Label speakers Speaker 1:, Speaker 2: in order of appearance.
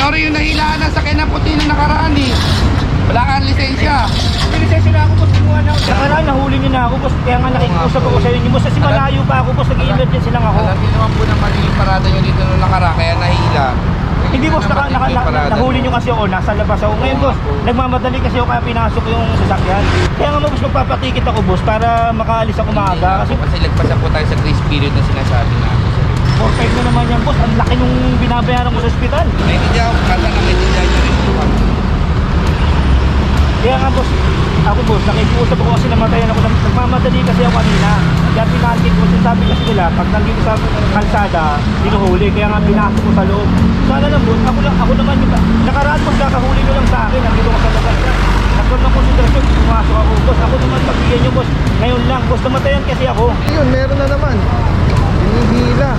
Speaker 1: Nori yung nahilaan na sa kanya puti na nakaraan eh. Wala kang lisensya.
Speaker 2: May lisensya na ako, boss. Kumuha na ako. Nakaraan, nahuli niyo na ako, boss. Kaya nga nakikusap ako sa inyo, boss. Kasi malayo pa ako, boss. Nag-i-emergency lang ako.
Speaker 1: Alam niyo naman po na mali yung parada nyo dito nung nakaraan, kaya nahila.
Speaker 2: Hindi, boss. Nahuli niyo kasi ako. Nasa labas ako. Ngayon, boss, nagmamadali kasi ako kaya pinasok yung sasakyan. Kaya nga, boss, magpapatikit ako, boss, para makaalis ako maaga.
Speaker 1: Kasi lagpasan po tayo sa grace period na sinasabi natin.
Speaker 2: 4-5 na naman yan, boss. Ang laki nung binabayaran ko sa ospital.
Speaker 1: Naintindihan ako, kata na naintindihan nyo rin po.
Speaker 2: Kaya nga, boss, ako, boss, nakikiusap ako kasi namatayan ako. Nagmamadali kasi ako kanina. Kaya pinakit ko, sabi kasi nila, pag nandito sa kalsada, dinuhuli. Kaya nga pinasok ko sa loob. Sana lang, boss, ako naman yung nakaraan, boss, kakahuli nyo lang sa akin. Nandito ko sa labas na. Nagkaroon ng konsentrasyon, pumasok ako, boss. Ako naman, pagbigyan nyo, boss. Ngayon lang, boss, namatayan kasi ako.
Speaker 3: Yun, meron na naman. Hinihila.